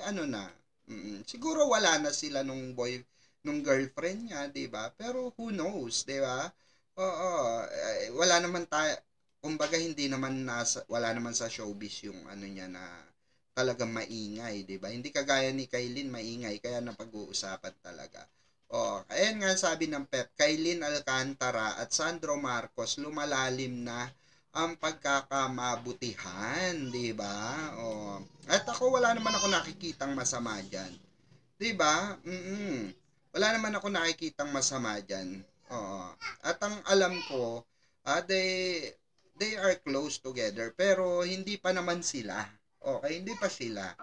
ano na, siguro wala na sila nung girlfriend niya, 'di ba? Pero who knows, 'di ba? Oo, wala naman tayo, kumbaga hindi naman wala naman sa showbiz yung ano niya na talagang maingay, 'di ba? Hindi kagaya ni Kailin maingay kaya napag-uusapan talaga. Oh, ayan nga sabi ng Pep, Kailin Alcantara at Sandro Marcos lumalalim na ang pagkakamabutihan, 'di ba? Oh. At wala naman ako nakikitang masama diyan. 'Di ba? Wala naman ako nakikitang masama diyan. Oo. At ang alam ko, they are close together pero hindi pa naman sila. Okay, hindi pa sila.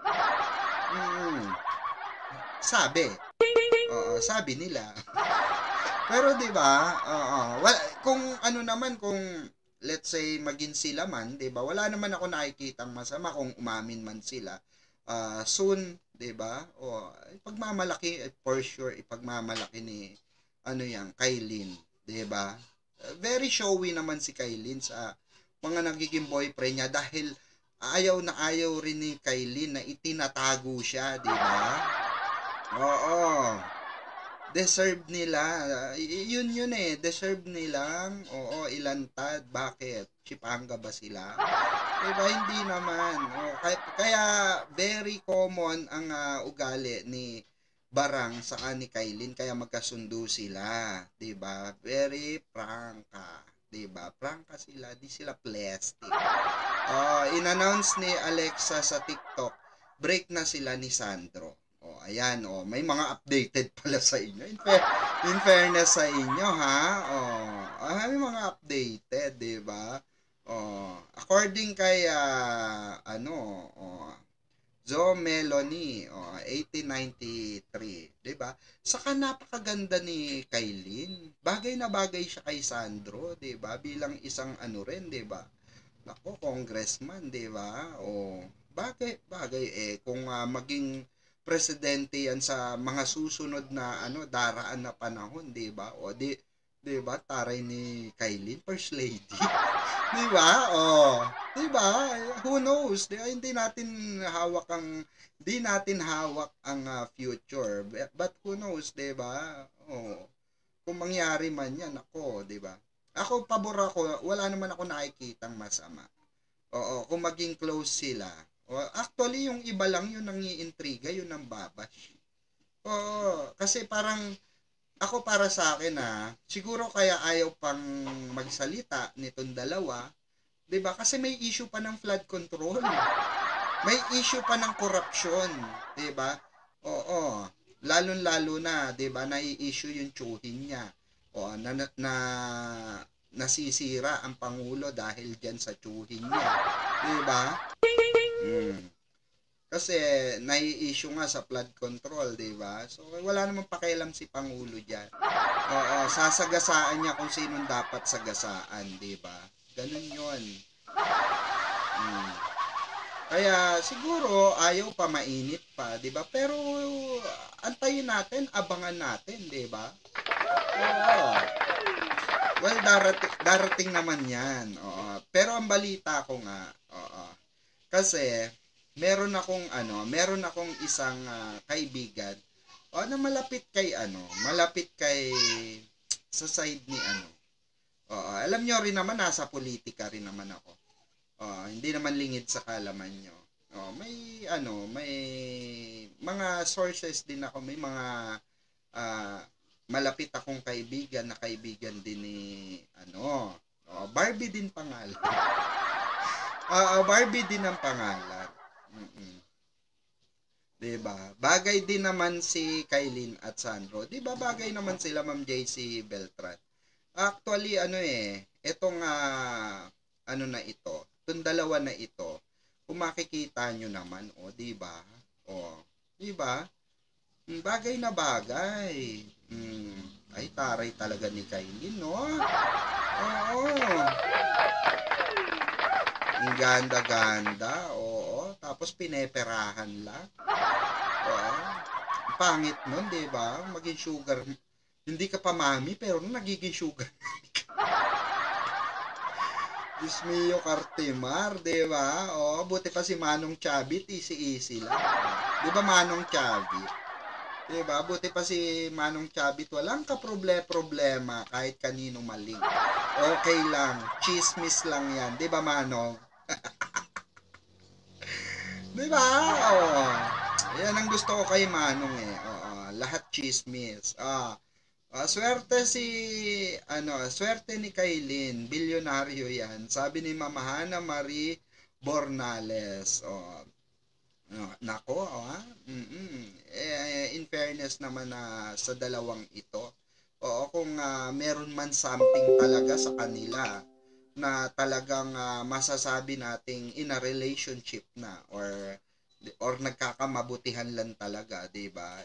Mm. Sabi. Oo, sabi nila. Pero 'di ba? Oo. Kung ano naman kung let's say maging sila man, 'di ba? Wala naman ako nakikitang masama kung umamin man sila. Soon, 'di ba? O ipagmamalaki for sure ipagmamalaki ni ano yang Kailin, 'di ba? Very showy naman si Kailin sa mga nagiging boyfriend niya dahil ayaw rin ni Kailin na itinatago siya, 'di ba? Oo. Deserve nila. Yun eh. Deserve nilang, oo, ilantad. Bakit? Chipanga ba sila? Diba? Hindi naman. Kaya very common ang ugali ni Barang sa ni Kailin. Kaya magkasundo sila. Diba? Very prangka. Diba? Prangka sila. Di sila plastic. In-announce ni Alexa sa TikTok, break na sila ni Sandro. Ayan, may mga updated pala sa inyo. In fairness sa inyo, ha? May mga updated, 'di ba? According kay Zo Melanie, 1893, 'di ba? Saka napakaganda ni Kailin. Bagay na bagay siya kay Sandro, 'di ba? Bilang isang ano rin, 'di ba? Nako, congressman, 'di ba? Bagay kung maging presidente yan sa mga susunod na daraan na panahon, 'di ba? 'Di ba? Taray ni Kailin, first lady. 'Di ba? 'Di ba? Who knows? Hindi natin hawak ang future. But who knows, 'di ba? Kung mangyari man 'yan, ako, 'di ba? Ako, pabor ako, wala naman ako nakikitang masama. Kung maging close sila. Actually, yung iba lang yun ang iintriga, yun ang babash. Kasi parang, ako para sa akin siguro kaya ayaw pang magsalita nitong dalawa, 'di ba? Kasi may issue pa ng flood control. May issue pa ng korupsyon, 'di ba? Oo. Lalo-lalo na, 'di ba, nai-issue yung tsuhin niya. Na nasisira ang pangulo dahil diyan sa tsuhin niya, 'di ba? Kasi nai-issue nga sa flood control, 'di ba? So wala namang pakialam si pangulo diyan. Sasagasaan niya kung sinong dapat sagasaan, 'di ba? Ganun 'yon. Kaya siguro ayaw pa, mainit pa, 'di ba? Pero antayin natin, abangan natin, 'di ba? Well, darating naman 'yan. Pero ang balita ko nga, kasi meron akong isang kaibigan na malapit kay sa side ni alam nyo rin naman, nasa politika rin naman ako. Hindi naman lingid sa kalaman nyo. May mga sources din ako, may mga malapit akong kaibigan na kaibigan din ni Barbie din pangalan. Barbie din ang pangalan. Diba? Bagay din naman si Kailin at Sandro. Diba bagay naman sila, Ma'am JC Beltran. Actually, itong na ito, itong dalawa na ito, kung makikita nyo naman, diba? Diba? Bagay na bagay. Ay, taray talaga ni Kailin, no? Ang ganda-ganda, tapos pineperahan lang. Pangit nun, di ba? Maging sugar. Hindi ka pa mami, pero nagiging sugar. Diyos mio, Cartimar, di ba? Buti pa si Manong Chabit, easy lang. Di ba, Manong Chavit? Di ba? Buti pa si Manong Chavit, walang problema kahit kanino maling. Okay lang. Chismis lang yan. Di ba, Manong? Di ba? Oo. Yan ang gusto ko kay Manong eh. Oo. Lahat chismis. Swerte ni Kailin, bilyonaryo yan. Sabi ni Mama Hana Marie Bornales. Nako, in fairness naman sa dalawang ito. Kung meron man something talaga sa kanila na talagang masasabi nating in a relationship na or nagkakamabutihan lang talaga, 'di ba?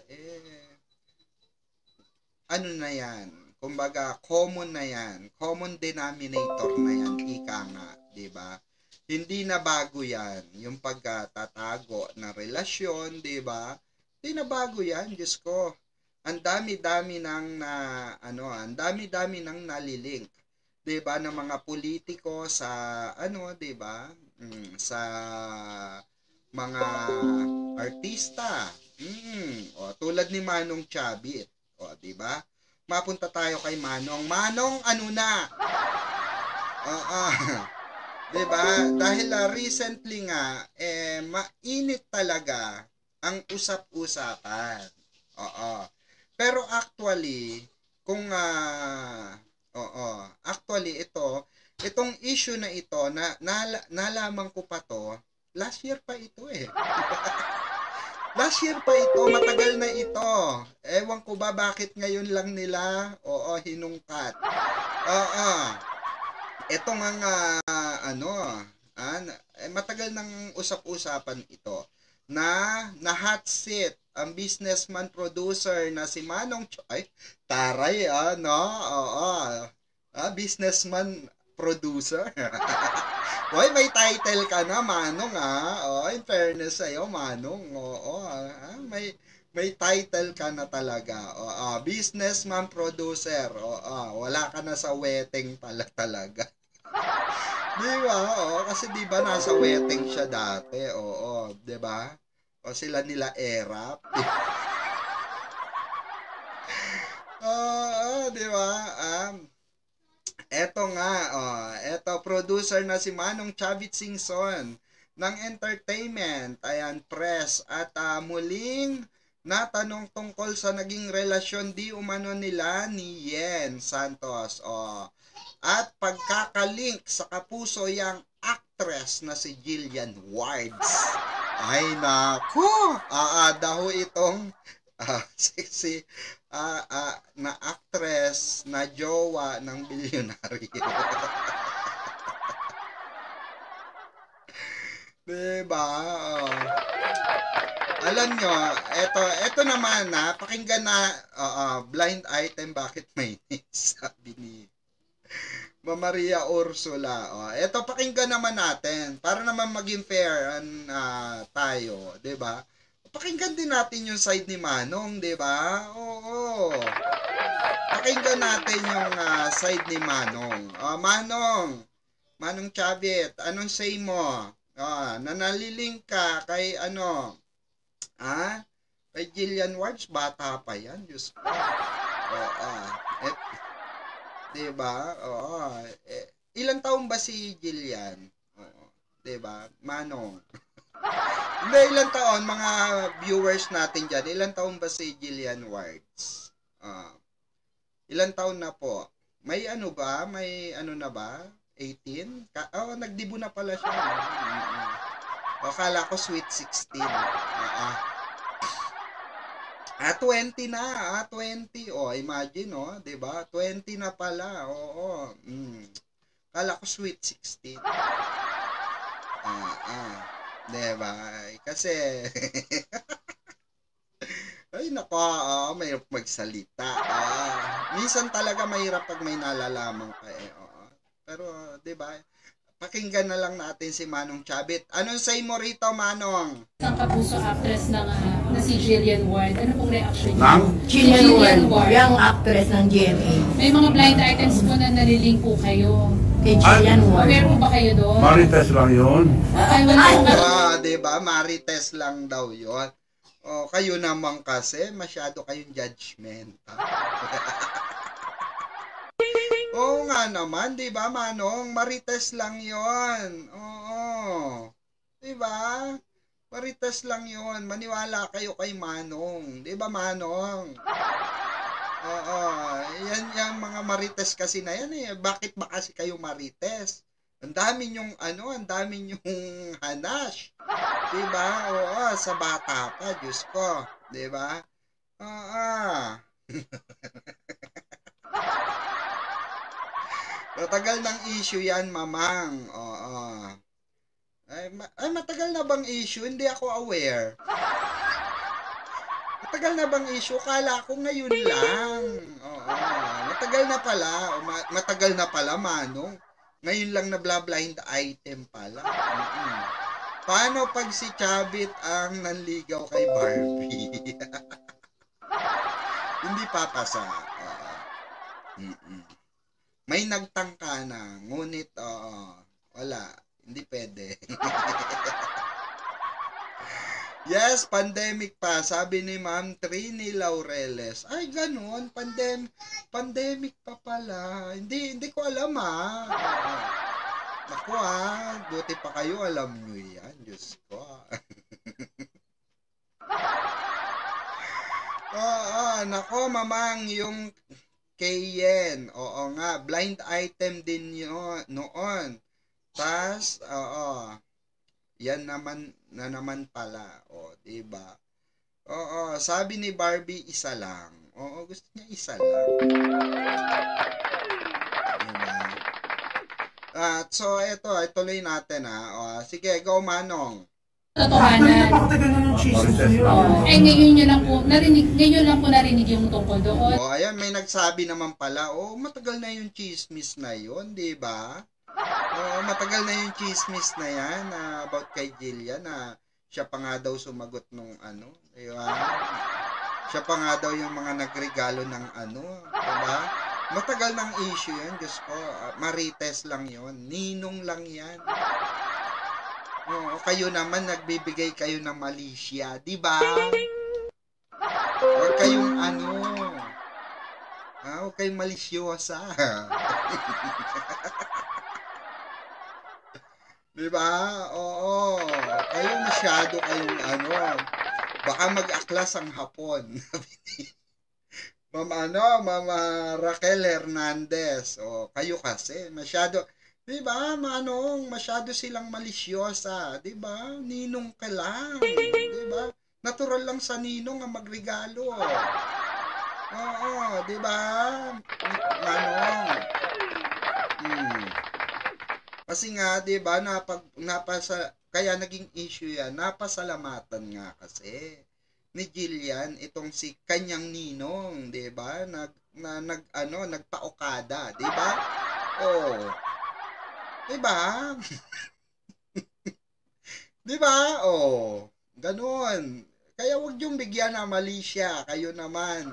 Ano na 'yan? Kumbaga, common na 'yan. Common denominator na 'yan, ika nga, 'di ba? Hindi na bago 'yan, yung pagtatago ng relasyon, 'di ba? Hindi na bago 'yan, Diyos ko. Ang dami-dami ang dami-dami nang nalilink, 'di ba, ng mga politiko sa 'di ba? Sa mga artista. Tulad ni Manong Chavit. 'Di ba? Mapunta tayo kay Manong. Manong, ano na? 'Di ba? Dahil recently nga mainit talaga ang usap-usapan. Pero actually, kung itong issue na ito nalaman ko pa to last year pa ito eh. Last year pa ito, matagal na ito. Ewan ko ba bakit ngayon lang nila hinungkat. Ito nga matagal nang usap-usapan ito na hot seat ang businessman producer na si Manong businessman producer. Hoy, may title ka na, Manong, in fairness sa'yo, Manong. May title ka na talaga. Businessman producer. Wala ka na sa wedding talaga. Di ba? Kasi di ba nasa wedding siya dati? Di ba? Sila nila Erap. Di ba? Eto nga, eto producer na si Manong Chavit Singson ng entertainment, press, at muling natanong tungkol sa naging relasyon di umano nila ni Yen Santos, at pagkakalink sa kapuso yang actress na si Jillian Wards. Ay naku, daho itong sexy na actress na jowa ng bilyonaryo. Diba? Alam nyo, eto naman pakinggan na blind item, bakit mainit, sabi ni Maria Ursula. Eto, pakinggan naman natin para naman maging fair tayo, 'di ba? Pakinggan din natin yung side ni Manong, 'di ba? Pakinggan natin yung side ni Manong. Manong Chavit, anong say mo? Nanaliling ka kay kay Jillian Wards, bata pa 'yan, Diyos ko. Diba? Ilang taon ba si Jillian? Diba? Manong. Hindi, ilang taon, mga viewers natin dyan, ilang taon ba si Jillian Wards? Ilang taon na po? May ba? May na ba? 18? Nagdibo na pala siya. Akala ko sweet 16. 20 na, 20. Imagine, 'di ba? 20 na pala. Kala ko sweet 16. 'Di ba? Kasi ay nako, mahirap magsalita. Minsan talaga mahirap pag may nalalaman ka Pero 'di ba? Pakinggan na lang natin si Manong Chavit. Anong say mo rito, Manong? Ang kapuso actress na si Jillian Ward. Ano pong reaction niyo? Jillian Ward, yung actress ng GMA. May mga blind items po na nalilink po kayo. Kay Jillian Ward. Aware po ba kayo doon? Marites lang yun. Ay, wala po. Diba? Marites lang daw yun. O, kayo naman kasi, masyado kayong judgmental. Oo nga naman, di ba, Manong? Marites lang yon. Oo. Di ba? Marites lang yon. Maniwala kayo kay Manong. Di ba, Manong? Oo. Yan yung mga marites kasi na yan eh. Bakit ba kasi kayo marites? Ang dami nyong ang dami nyong hanash. 'Di ba? Oo, sa bata pa, Diyos ko, 'di ba? Oo. Matagal ng issue 'yan, mamang. Oo. Matagal na bang issue? Hindi ako aware. Matagal na bang issue? Kala ko ngayon lang. Oo. Matagal na pala. Matagal na pala, Manong. Ngayon lang na blind item pala. Paano pag si Chabit ang nanligaw kay Barbie? Hindi papasa. May nagtangka na. Ngunit, wala. Hindi pwede. Yes, pandemic pa. Sabi ni Ma'am Trini Laureles. Ay, ganun. Pandemic pa pala. Hindi ko alam Naku buti pa kayo alam nyo yan. Diyos ko nako mamang yung Kayen. Oo nga, blind item din yun noon. Tas, yan naman pala. Diba? Oo, sabi ni Barbie, isa lang. Oo, gusto niya isa lang. Diba? So, ituloy natin sige, go Manong. Totohanan. Ngayon nyo lang po narinig yung tungkol doon. Ayan, may nagsabi naman pala, matagal na yung chismis na yun, di ba? Matagal na yung chismis na yan about kay Jillian na siya pa nga daw sumagot nung di ba? Siya pa nga daw yung mga nagregalo ng di ba? Matagal ng issue yan, Diyos ko. Marites lang yon, ninong lang yan. Kayo naman nagbibigay kayo ng malisya, di ba? Huwag kayong huwag kayong malisyosa. Di ba? Oo. Kayo masyado kayong baka mag-aklas ang hapon. Mama Raquel Hernandez. Kayo kasi masyado. Diba, Manong, masyado silang malisyosa. Diba? Ninong ka lang. Diba? Natural lang sa ninong ang magregalo. Oo, diba? Manong. Kasi nga, diba, kaya naging issue yan, napasalamatan nga kasi ni Jillian itong si kanyang ninong, diba? Nagpaokada, diba? Diba? Diba? Ganun. Kaya wag yung bigyan ng mali siya. Kayo naman.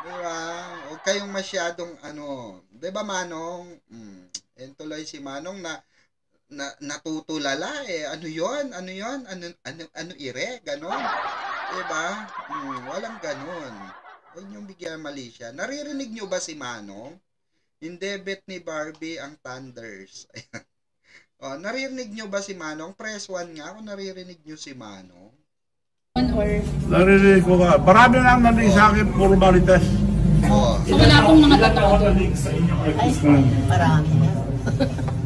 Diba? Huwag kayong masyadong Diba, Manong? Tuloy si Manong na natutulala Ano yon? Ano ire? Ganon? Diba? Walang ganon. Huwag niyong bigyan ng mali siya. Naririnig niyo ba si Manong? Yung debit ni Barbie ang Thunders. Naririnig nyo ba si Manong? Press 1 nga kung naririnig nyo si Manong. Naririnig ko ka. Marami na ang narinig sa akin, puro marites. So wala akong mga totoo. Marami na.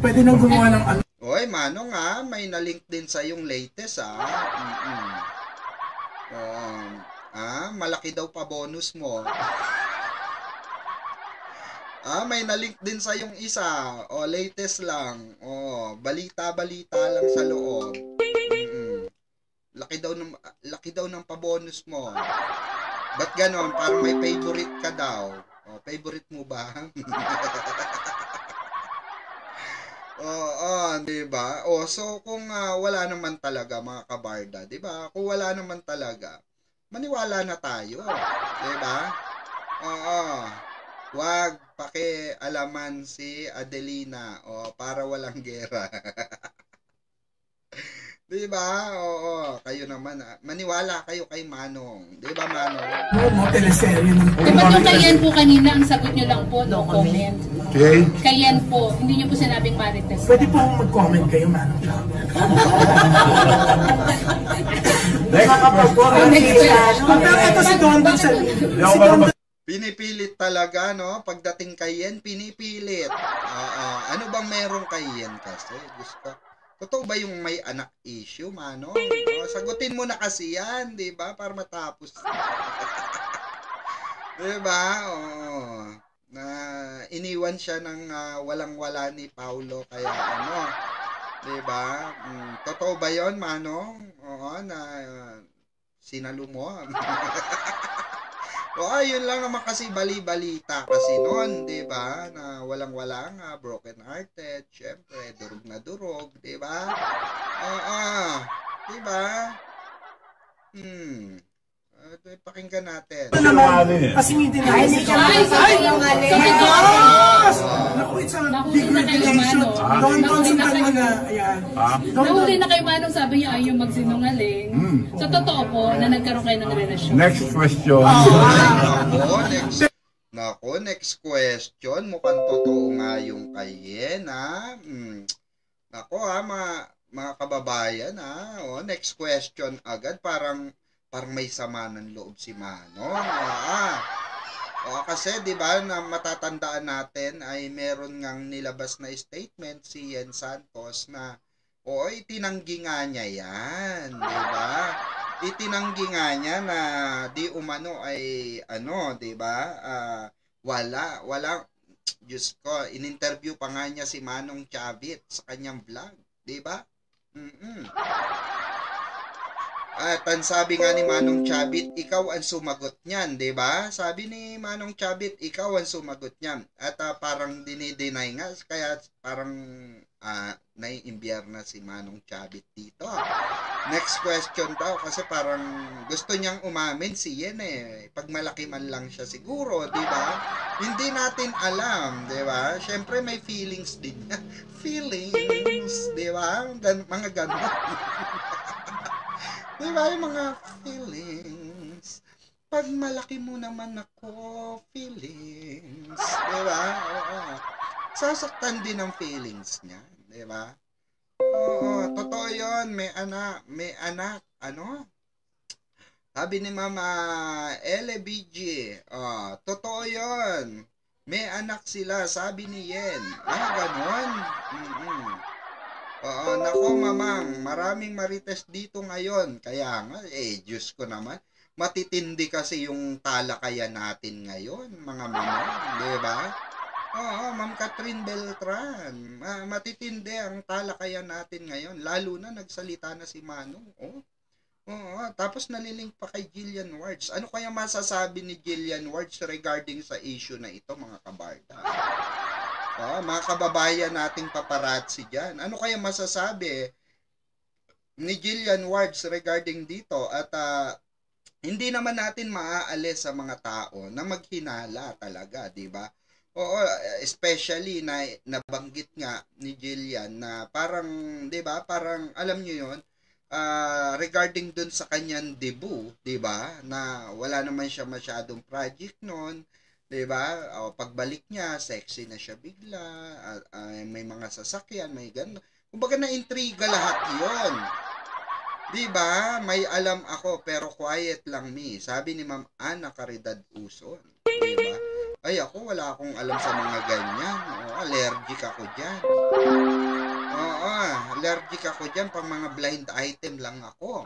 Pwede nang gumawa ng Oy, Manong may na-link din sa yung latest malaki daw pa bonus mo. May na-link din sa yung isa. Latest lang. Balita lang sa loob. Laki daw ng pa-bonus mo. Ba't ganon? Parang may favorite ka daw. Favorite mo ba? Diba? So kung wala naman talaga mga kabarda, diba? Kung wala naman talaga, maniwala na tayo. Diba? Wag pakialaman si Adelina para walang gera. Di ba? Oo, kayo naman. Maniwala kayo kay Manong. Di ba, Manong? Oo, mga teleserye ng Dapat yung kayen po kanina, ang sagot nyo lang po, no comment. Okay? Kayen po, hindi nyo po sinabing Marites. Pwede po mag-comment kayo, Manong Chang. Ito si Don Don sa... Hindi ako marunong Pinipilit talaga, no? Pagdating kay Yen, pinipilit. Ano bang meron kay Yen kasi? Gusto. Totoo ba yung may anak issue, Manong? Sagutin mo na kasi yan, di ba? Para matapos. Di ba? Na iniwan siya ng walang-wala ni Paulo. Kaya ano, di ba? Totoo ba yon, Manong? Oo, na sinalo mo. Oo, yun lang naman kasi bali-balita kasi noon, di ba? Na walang-wala nga, broken hearted, syempre, durog na durog, di ba? Oo, di ba? Pakinggan natin. Kasi hindi na kasi Naku, it's a big revelation. Don Don sundan mo na. Ayan. Nahuli na kayo, Manong, sabi niyo ayaw magsinungaling. So, totoo po na nagkaroon kayo ng relasyon. Next question. Next question. Mukhang totoo nga yung kay Yen, ha? Nako, ha, mga kababayan, ha? Next question agad. Parang may sama ng loob si Manong. Kasi 'di ba na matatandaan natin ay meron ngang nilabas na statement si Yen Santos na itinanggi nga niya 'yan, 'di ba? Itinanggi nga niya na di umano ay 'di ba? Wala Diyos ko, in-interview pa nga niya si Manong Chavit sa kanyang vlog, 'di ba? At ang sabi nga ni Manong Chavit, ikaw ang sumagot niyan, 'di ba? Sabi ni Manong Chavit, ikaw ang sumagot niyan. At parang dinideny nga, kaya parang naiimbyer na si Manong Chavit dito. Next question daw, kasi parang gusto niyang umamin si Yen Pag malaki man lang siya siguro, 'di ba? Hindi natin alam, 'di ba? Syempre may feelings din. Feelings, 'di ba? Mga ganun. Diba yung mga feelings? Pag malaki mo naman ako, feelings. Diba? Oo. Sasaktan din ang feelings niya. Diba? Oo. Totoo yun. May anak. Ano? Sabi ni Mama LBG. Totoo yun. May anak sila. Sabi ni Yen. Ganon. Nako mamang, maraming marites dito ngayon. Kaya nga, Diyos ko naman, matitindi kasi yung talakayan natin ngayon, mga mamang, di ba? Ma'am Catherine Beltran, matitindi ang talakayan natin ngayon, lalo na nagsalita na si Manong. Tapos nalilink pa kay Jillian Wards. Ano kaya masasabi ni Jillian Wards regarding sa issue na ito, mga kabarda? Mga kababayan nating paparazzi dyan. Ano kaya masasabi ni Jillian Wards regarding dito? At hindi naman natin maaalis sa mga tao na maghinala talaga, di ba? Especially na nabanggit nga ni Jillian na parang, di ba, parang alam nyo yun, regarding dun sa kanyang debut, di ba, na wala naman siya masyadong project noon. Diba? Pagbalik niya, sexy na siya bigla, may mga sasakyan, may gano'n. Kumbaga na-intriga lahat yon. Diba? May alam ako pero quiet lang me. Sabi ni Ma'am Ana Caridad Uson. Diba? Ay ako, wala akong alam sa mga ganyan. Allergic ako dyan. Allergic ako dyan. Pang mga blind item lang ako.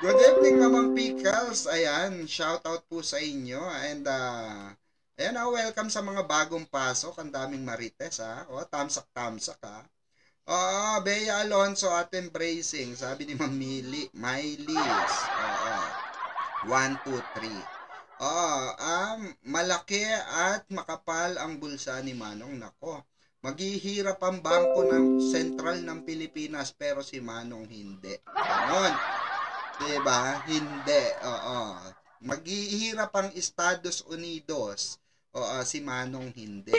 Good evening, Mamang Pickles. Ayan, shout out po sa inyo. And, ayan, welcome sa mga bagong pasok. Ang daming marites, ha. Tamsak-tamsak, ha. Bea Alonso at embracing. Sabi ni Ma'am Mylis. 1, 2, 3. Malaki at makapal ang bulsa ni Manong. Nako. Maghihirap ang bangko ng sentral ng Pilipinas pero si Manong hindi. Ganon. Diba? Hindi. Maghihirap ang Estados Unidos. Si Manong hindi.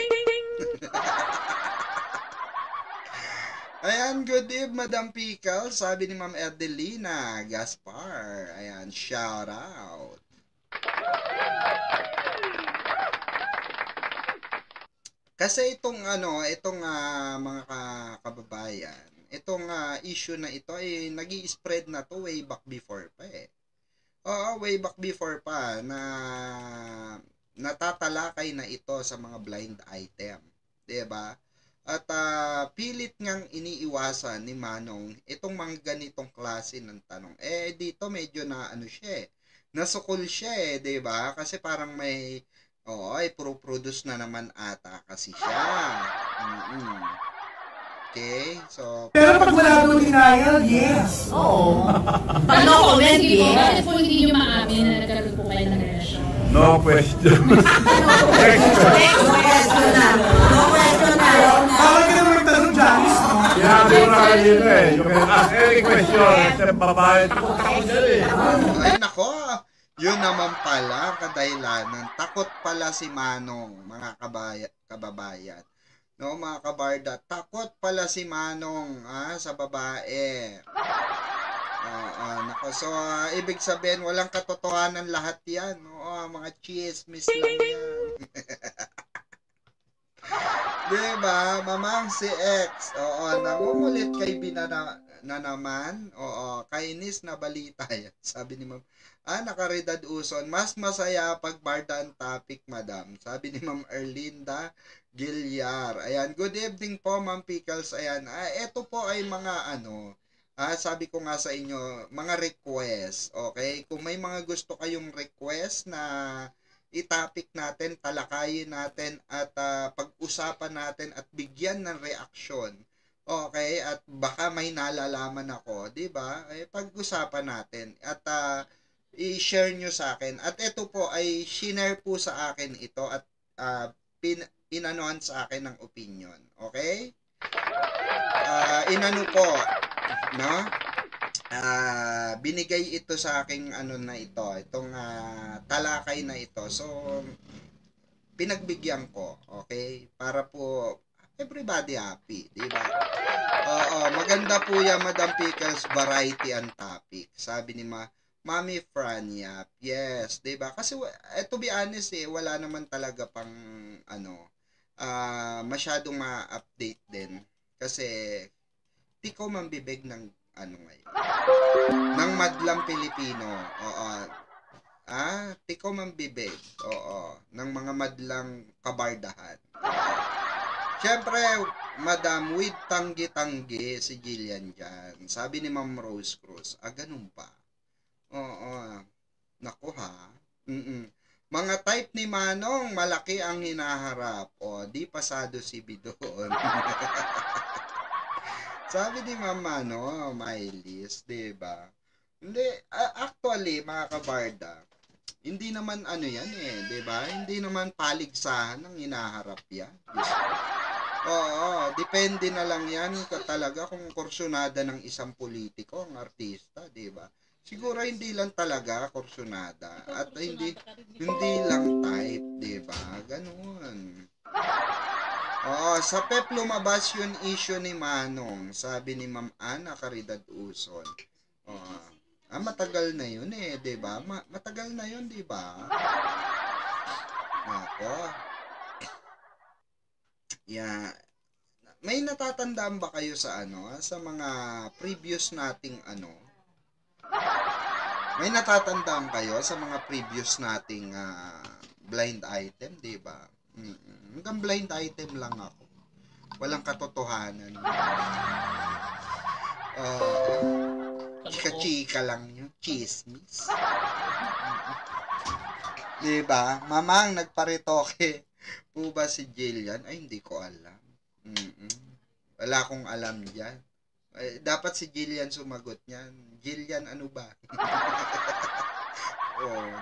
Ayan, good eve, Madam Pickle. Sabi ni Ma'am Edelina Gaspar. Ayan, shout out. Kasi itong mga kababayan, itong issue na ito ay nag-i-spread na to way back before pa eh. Oo, way back before pa na natatalakay na ito sa mga blind item. 'Di ba? At pilit ngang iniiwasan ni Manong itong mga ganitong klase ng tanong. Eh dito medyo na ano siya eh. Nasukol siya eh, 'di ba? Kasi parang may ay pro-produce na naman ata kasi siya. Okay, so Pero pag wala daw denial, yes. Oo. Pag no comment, Sige po, yes. bakit po hindi nyo maamin na nagkaroon po kayo ng relasyon? No question. Next question na. No question na. Bawal ka naman magtanong, Janice, no? Sinabi ko na kanina eh. You can ask any question except babae. ay nako, yun naman pala kadahilanan. Takot pala si Manong, mga kababayan. No, mga kabarda, takot pala si Manong sa babae. Nako, so ibig sabihin walang katotohanan lahat 'yan. Oo, mga chismis lang 'yan. Diba, mamang si X. Oo, nangungulit kay Binana na naman. Oo, kainis na balita yan. Sabi ni Ma'am, nakaredad uson. Mas masaya pag barda ang topic, madam. Sabi ni Ma'am Erlinda Gilyar. Ayan, good evening po, Ma'am Pickles. Ayan, ito po ay mga sabi ko nga sa inyo, mga request. Okay? Kung may mga gusto kayong request na i-topic natin, talakayin natin at pag-usapan natin at bigyan ng reaksyon. Okay? At baka may nalalaman ako, 'di ba? Pag-usapan natin at i-share nyo sa akin. At ito po ay shinare po sa akin ito at inanuhan sa akin ng opinion. Okay? Inano po, no? Binigay ito sa aking itong talakay na ito. So, pinagbigyan ko, okay? Para po everybody happy, di ba? Maganda po yan, Madam Pickles, variety and topic. Sabi ni Mami Franya, yes, di ba? Kasi to be honest wala naman talaga pang masyadong ma-update din. Kasi di ko mambibig ng ngayon. Ng madlang Pilipino. Oo. Tiko mambibig. Oo. Ng mga madlang kabardahan. Siyempre, madam, with tanggi-tanggi si Jillian dyan. Sabi ni Ma'am Rose Cruz, ganun pa. Oo. Naku ha. Mga type ni Manong, malaki ang hinaharap. Di pasado si Bidon. Sabi ni Mama, Mylis, diba? Hindi, actually, mga kabarda, hindi naman yan diba? Hindi naman paligsahan ng hinaharap yan. Oo, depende na lang yan talaga kung kursunada ng isang politiko, ang artista, diba? Siguro hindi lang talaga kursunada at hindi lang type, diba? Ganun. Sa PEP lumabas yung issue ni Manong, sabi ni Ma'am Ana Caridad Uson. Matagal na yun diba? Matagal na yun, diba? Ako. Yeah. May natatandaan ba kayo sa sa mga previous nating May natatandaan kayo sa mga previous nating blind item, diba? Hanggang blind item lang ako. Walang katotohanan. Chika-chika lang yun. Chismis. Diba? Mamang nagparitoke po ba si Jillian? Ay, hindi ko alam. Wala akong alam dyan. Dapat si Jillian sumagot niyan. Jillian, ano ba?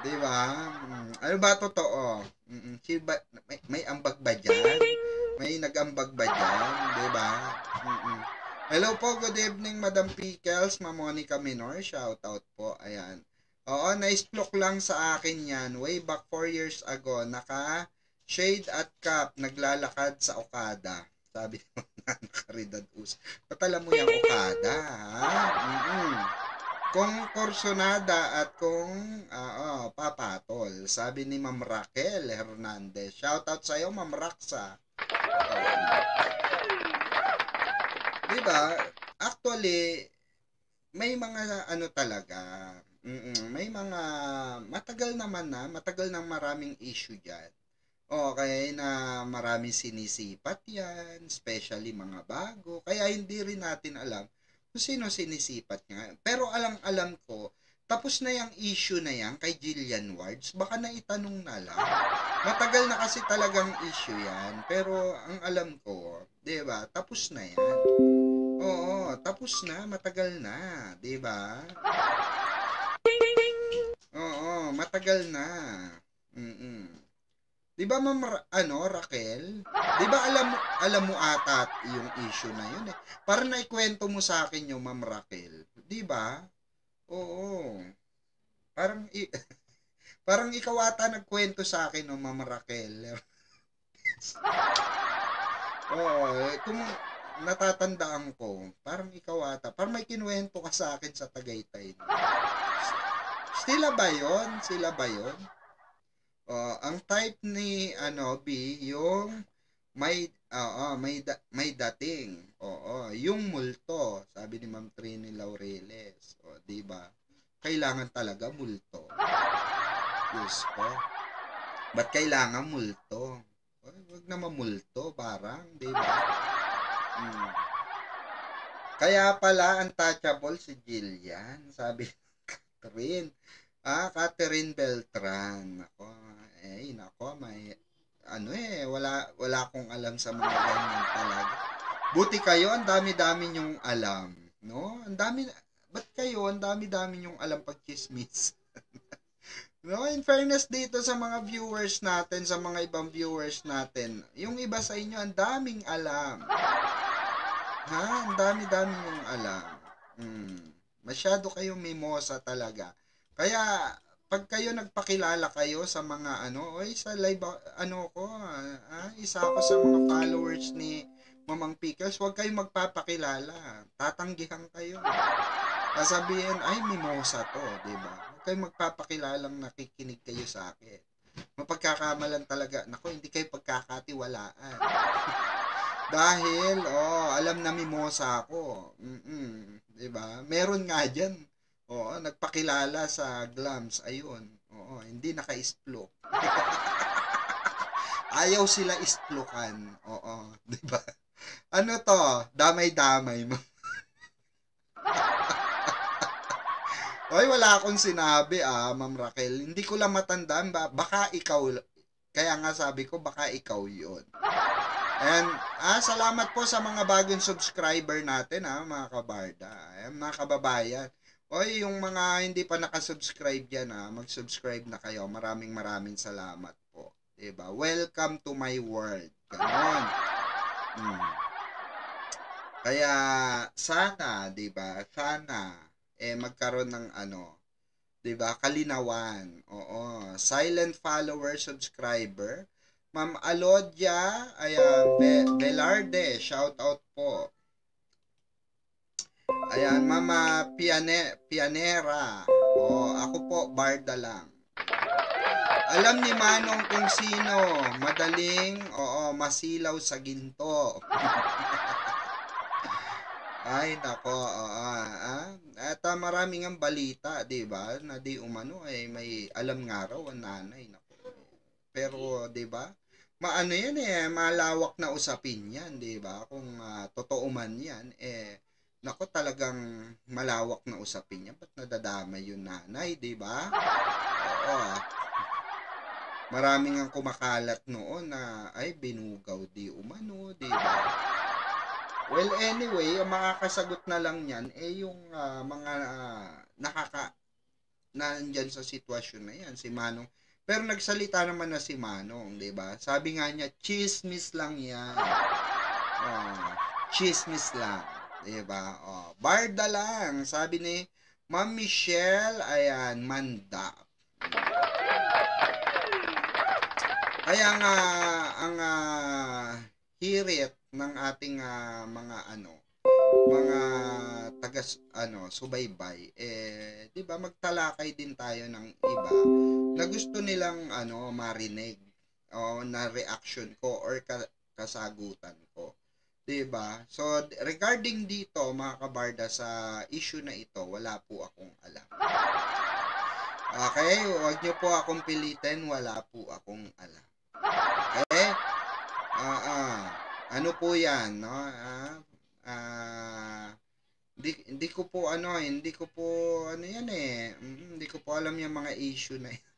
Diba? Ano ba totoo? May ambag ba dyan? May nag-ambag ba dyan? Diba? Hello po, good evening, Madam Pickles, Ma'am Monica Minor, shout out po, ayan. Na-explok lang sa akin yan, way back 4 years ago, naka-shade at cap, naglalakad sa Okada. Sabi ni Ma'am Caridad Us. Ba't alam mo yung Okada, ha? Kung Corsonada at kung Papatol. Sabi ni Ma'am Raquel Hernandez. Shoutout sa'yo, Ma'am Raxa. Diba? Actually, may mga talaga. May mga matagal nang maraming issue dyan. Okay, na maraming sinisipat yan, especially mga bago. Kaya hindi rin natin alam kung sino sinisipat nga. Pero alam ko, tapos na yung issue na yan kay Jillian Wards. Baka naitanong na lang. Matagal na kasi talagang issue yan. Pero ang alam ko, diba, tapos na yan. Oo, tapos na, matagal na, 'di ba? Oo, matagal na. 'Di ba Ma'am Raquel? 'Di ba alam mo ata yung issue na yun eh. Para naikwento mo sa akin yung Ma'am Raquel, 'di ba? Oo. Parang ikaw ata nagkwento sa akin no Ma'am Raquel. Oo, kung natatandaan ko, parang ikaw ata, parang may kinuwento ka sa akin sa Tagaytay. Sila ba yun? Ang type ni B, yung may dating. Yung multo, sabi ni Ma'am Trini Laureles. Di ba? Kailangan talaga multo. Diyos ko. Ba't kailangan multo? Wag na mamulto, parang, di ba? Kaya pala untouchable si Jillian, sabi Catherine. Catherine Beltran. Nako, may wala akong alam sa mga ganyan talaga. Buti kayo, ang dami-dami nyong alam, no? Ba't kayo, ang dami-dami nyong alam pag chismis? No, in fairness dito sa mga viewers natin, sa mga ibang viewers natin, yung iba sa inyo, ang daming alam. Ang dami-dami yung alam. Masyado kayong mimosa talaga. Kaya, pag kayo nagpakilala kayo sa mga sa live, isa ako sa mga followers ni Mamang Pickles, huwag kayong magpapakilala. Tatanggihan kayo. Sasabihin, ay, mimosa to, diba? Huwag kayong magpapakilalang nakikinig kayo sa akin. Mapagkakamalan talaga. Nako, hindi kayo pagkakatiwalaan. Dahil, alam na mimosa ako. Diba? Meron nga dyan. Nagpakilala sa Glams. Ayun. Hindi naka-isplok. Ayaw sila isplokan. Diba? Ano to? Damay-damay mo. Oy, wala akong sinabi, Ma'am Raquel. Hindi ko lang matandaan ba? Baka ikaw. Kaya nga sabi ko, baka ikaw yun. And, salamat po sa mga bagong subscriber natin, mga kabarda. Mga kababayan. Oy, yung mga hindi pa nakasubscribe dyan, mag-subscribe na kayo. Maraming salamat po. Diba? Welcome to my world. Ganon. Kaya, sana, diba? Sana, magkaroon ng diba? Kalinawan. Silent follower, subscriber. Ma'am Alodia, Belarde, shout out po. Ayan, Mama Pianera. Ako po, Barda lang. Alam ni Manong kung sino, madaling, masilaw sa ginto. Ay, nako, At maraming ang balita, di ba? Na di umano, may alam nga raw ang nanay. Nako. Pero, di ba? Yan malawak na usapin yan, di ba? Kung totoo man yan, nako talagang malawak na usapin yan. Ba't nadadamay yung nanay, di ba? Maraming ang kumakalat noon na, binugaw di umano, di ba? Well, anyway, ang makakasagot na lang yan, yung mga nandyan sa sitwasyon na yan, si Manong. Pero nagsalita naman na si Manong, di ba? Sabi nga niya, chismis lang yan. Chismis lang, di ba? Barda lang, sabi ni Ma'am Michelle, ayan, Manda. Kaya nga, ang hirit ng ating mga mga taga subaybay, 'di ba, magtalakay din tayo ng iba na gusto nilang marinig o na reaction ko or kasagutan ko. 'Di ba? So regarding dito mga kabarda sa issue na ito, wala po akong alam. Okay, huwag niyo po akong pilitin, wala po akong alam. Okay? Ano po 'yan, no? Hindi ko po hindi ko po yan hindi ko po alam yung mga issue na yan.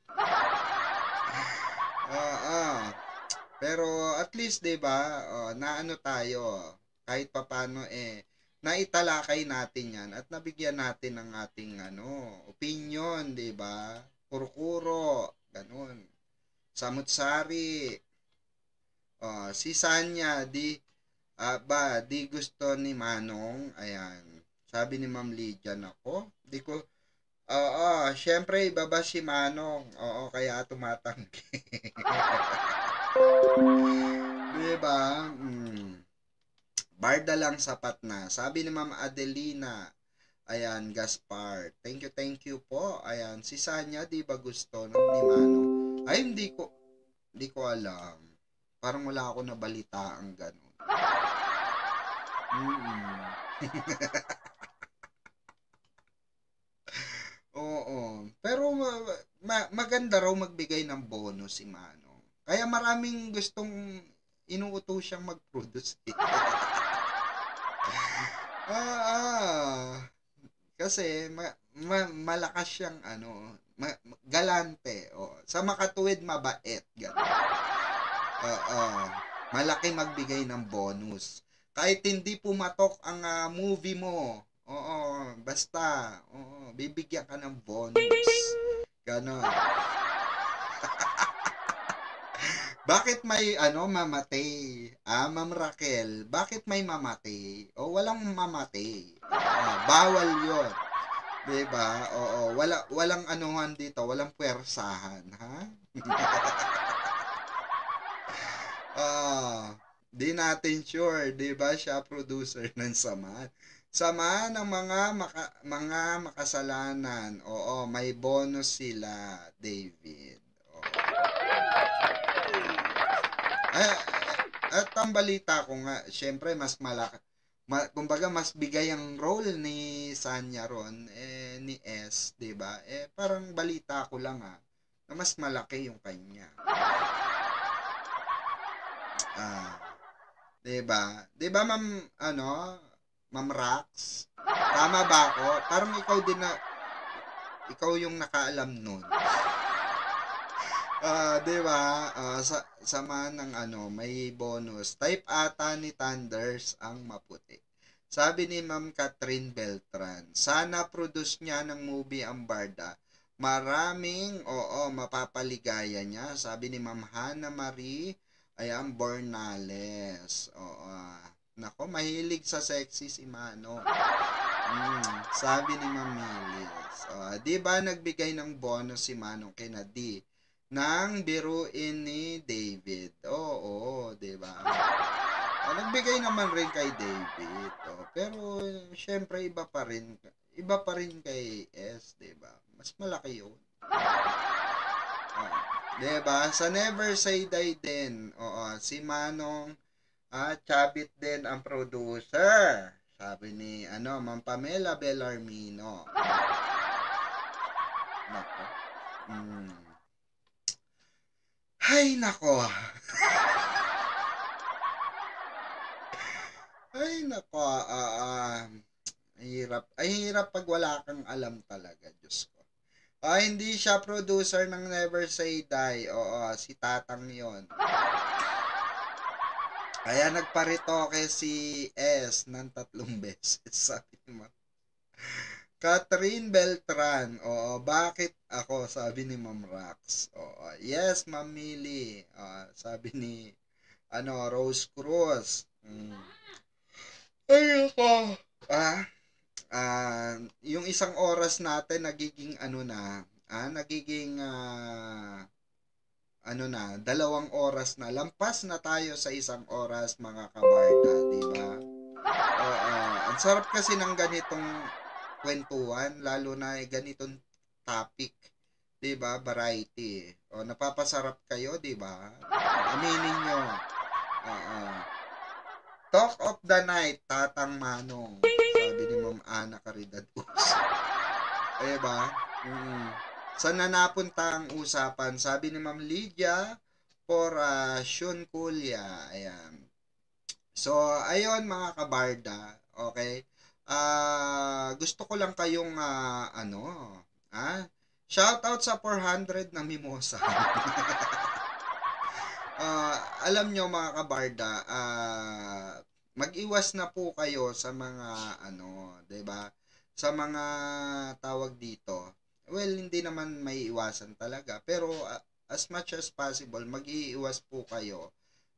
Pero at least 'di ba, naano tayo kahit papaano naitalakay natin 'yan at nabigyan natin ng ating opinion, 'di ba? Kuro-kuro, ganun. Samut-sari. Si Sanya di gusto ni Manong, ayan. Sabi ni Ma'am Lydia, nako, di ko syempre ibaba si Manong. Oo, kaya tumatanggi. Diba? Barda lang sapat na. Sabi ni Ma'am Adelina, ayan, Gaspar. Thank you po. Ayan, si Sanya, di ba gusto ni Manong? Ay, hindi ko alam. Parang wala ako nabalita ang ganun. Oo. Pero maganda raw magbigay ng bonus si Manong. Kaya maraming gustong inuuto siyang mag-produce. Kasi malakas siyang galante. Sa makatuwid mabait. Malaki magbigay ng bonus. Kahit hindi pumatok ang movie mo. Basta bibigyan ka ng bonus. Ganon. Bakit may mamatay? Ma'am Raquel, bakit may mamatay? Walang mamatay. Bawal 'yon. 'Di ba? Walang anuhan dito, walang puwersahan, ha? Di natin sure, 'di ba, siya producer ng Samahan. Samahan ng mga makasalanan. May bonus sila, David. At ang balita ko nga, syempre mas malaki, kumbaga mas bigay ang role ni Sanya ron, ni S, 'di ba? Parang balita ko lang na mas malaki yung kanya. 'Di ba? 'Di ba, Ma'am Rax? Tama ba ako? Parang ikaw yung nakaalam nun. 'Di ba? Sama ng may bonus. Type ata ni Thunders ang maputi. Sabi ni Ma'am Catherine Beltran, sana produce niya ng movie ang Barda. Maraming mapapaligaya niya. Sabi ni Ma'am Hannah Marie, ayan, Bornales. Nako, mahilig sa sexy si Mano. Sabi ni Ma'am Milis. Di ba nagbigay ng bonus si Manong kina D nang biruin ni David? Di ba? Nagbigay naman rin kay David. Pero syempre iba pa rin kay S, di ba? Mas malaki 'yun. Diba? Sa Never Say Die din. Si Manong Chabit din ang producer. Sabi ni Ma'am Pamela Bellarmino. Nako. Ay, nako. Ay, nako. Hirap pag wala kang alam talaga, Diyos ko. Hindi siya producer ng Never Say Die. Si Tatang yon. Kaya nagparitoke si S ng 3 beses. Sabi ni Ma'am Catherine Beltran. Bakit ako? Sabi ni Ma'am Rax. Yes, Ma'am Millie. Sabi ni Rose Cruz. Ay, ako. Yung isang oras natin nagiging nagiging ano na, 2 oras na. Lampas na tayo sa 1 oras, mga kabarda, di ba? Ang sarap kasi ng ganitong kwentuhan, lalo na ganitong topic, di ba? Variety. Napapasarap kayo, di ba? Aminin nyo. Talk of the night, Tatang Manong. Sabi ni Ma'am Ana Caridad Us. Di ba? Saan na napunta ang usapan? Sabi ni Ma'am Lydia Porasyon Kulya. Ayan. So, ayun mga kabarda. Okay? Gusto ko lang kayong shout out sa 400 na mimosa. Alam nyo mga kabarda, mag-iwas na po kayo sa mga 'di ba? Sa mga tawag dito. Well, hindi naman may iwasan talaga, pero as much as possible, mag-iiwas po kayo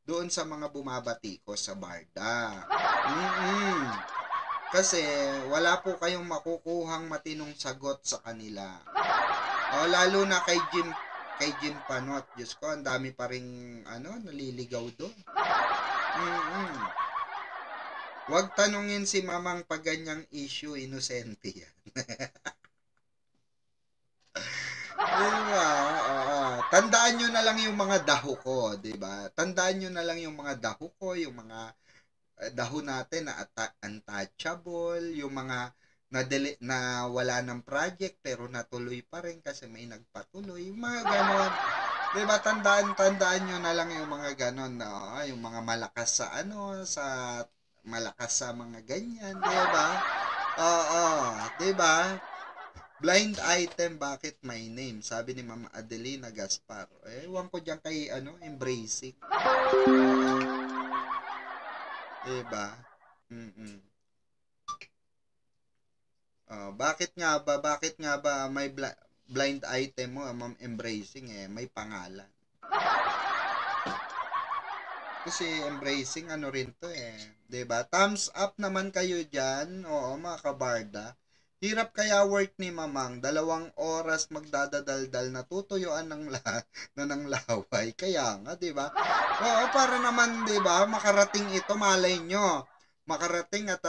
doon sa mga bumabatikos sa barda. Kasi wala po kayong makukuhang matinong sagot sa kanila. Lalo na kay Jim Panot. Diyos ko, ang dami pa ring naliligaw doon. Huwag tanungin si Mamang pag ganyang issue, inosente yan. Diba? Tandaan nyo na lang yung mga daho ko, diba? Tandaan nyo na lang yung mga daho ko, yung mga daho natin na untouchable, yung mga na wala ng project pero natuloy pa rin kasi may nagpatuloy, yung mga ganon. Diba, tandaan nyo na lang yung mga ganon, no? Yung mga malakas sa malakas sa mga ganyan, diba? Diba? Blind item, bakit my name? Sabi ni Mama Adelina Gaspar. Ewan ko dyan kay, embracing. Diba? Bakit nga ba may blind item mo, Ma'am Embracing, may pangalan? Kasi embracing, rin to, diba? Thumbs up naman kayo dyan, mga kabarda. Hirap kaya work ni Mamang, 2 oras magdadadaldal na tutuyuan ng laway. Kaya nga, di ba? Para naman, di ba, makarating ito, malay nyo. Makarating at,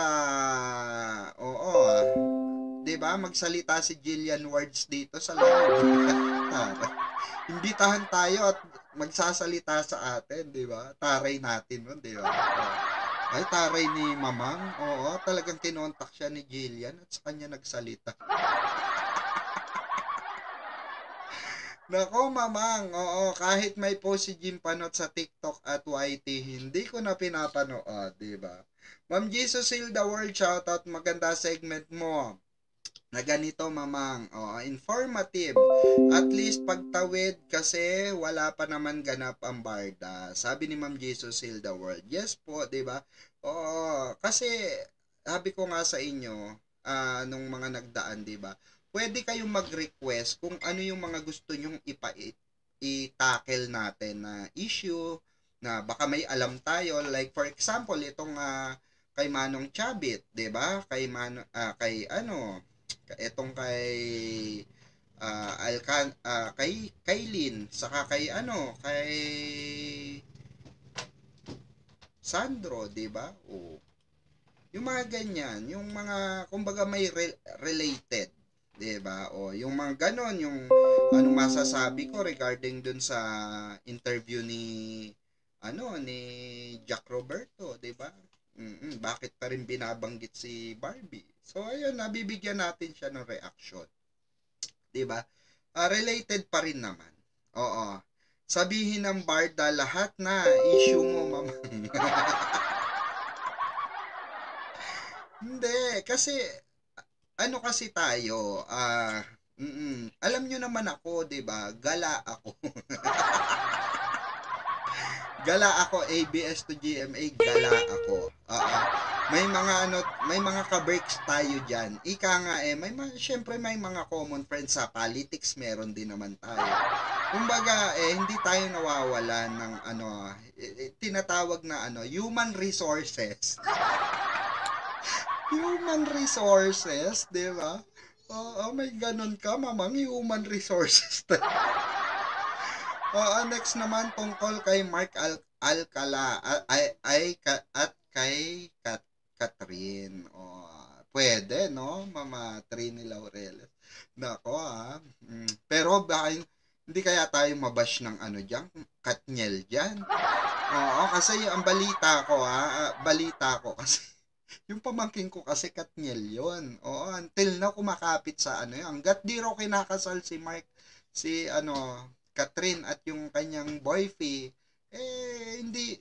di ba, magsalita si Jillian Wards dito sa live. Imbitahan tayo at magsasalita sa atin, di ba? Taray natin, di ba? Ay, taray ni Mamang. Talagang kinontak siya ni Jillian at sa kanya nagsalita. Nako, Mamang. Kahit may post si Jim Panot sa TikTok at YT, hindi ko na pinapanood, diba? Ma'am Jesus Heal the World, shoutout. Maganda segment mo. Na ganito, Mamang. Informative. At least pagtawid kasi wala pa naman ganap ang barda. Sabi ni Ma'am Jesus Heal the World. Yes po, diba? Kasi sabi ko nga sa inyo, nung mga nagdaan, diba? Pwede kayong mag-request kung ano yung mga gusto nyong i-tackle natin na issue na baka may alam tayo. Like for example, itong kay Manong Chabit, diba? Etong kay kay Lynn, saka kay Sandro, 'di ba? Yung mga ganyan, yung mga kumbaga may related, 'di ba? Yung mga ganon, yung anong masasabi ko regarding dun sa interview ni Jack Roberto, 'di ba? Bakit pa rin binabanggit si Barbie? So ayun, nabibigyan natin siya ng reaction. 'Di ba? Related pa rin naman. Sabihin ng barda lahat na issue mo, Mamang. Hindi, kasi kasi tayo, alam nyo naman ako, 'di ba? Gala ako. Gala ako, ABS to GMA, gala ako. May mga ka-breaks tayo diyan. Ika nga syempre may mga common friends sa politics, meron din naman tayo. Kumbaga hindi tayo nawawalan ng tinatawag na human resources. Human resources, 'di ba? May ganun ka, Mamang, human resources. Oo, next naman tungkol kay Mark Alcala at kay Catherine. Pwede, no? Mama Trini Laureles. Nako, pero baka hindi kaya tayo mabash ng ano diyan, Katniel diyan. Oo, kasi ang balita ko kasi yung pamangkin ko kasi Katniel yun. Oo, until na kumakapit sa ano yun. Hanggat di raw kinakasal si Mark, Catherine at yung kanyang boyfriend,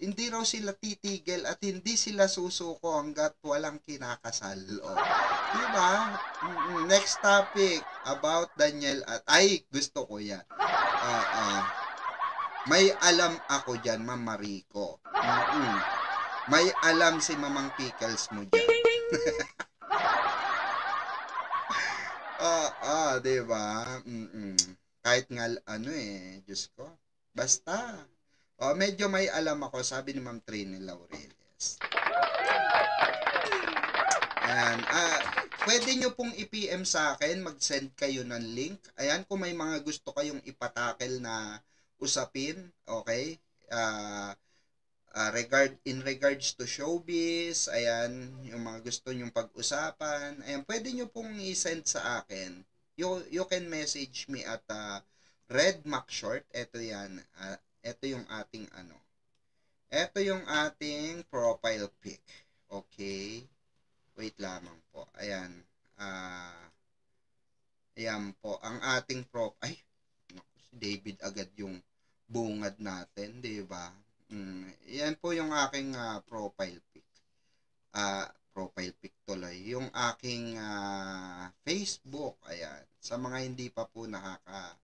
hindi raw sila titigil at hindi sila susuko hanggat walang kinakasal. Diba? Next topic about Daniel at gusto ko yan. May alam ako dyan, Ma'am Marico. May alam si Mamang Pickles mo dyan. Diba? Kahit nga, Diyos ko. Basta. Medyo may alam ako, sabi ni Ma'am Trini Laureles. Ayan. Pwede nyo pong i-PM sa akin, mag-send kayo ng link. Ayan, kung may mga gusto kayong ipatakel na usapin, okay? In regards to showbiz, ayan, yung mga gusto nyong pag-usapan, ayan, pwede nyo pong i-send sa akin. You can message me at Red Mac Short. Ito yan. Ito yung ating Ito yung ating profile pic. Okay. Wait lamang po. Ayan. Ayan po. Ang ating si David agad yung bungad natin, di ba? Yan po yung aking profile pic. Profile pic tuloy. Yung aking Facebook, ayan. Sa mga hindi pa po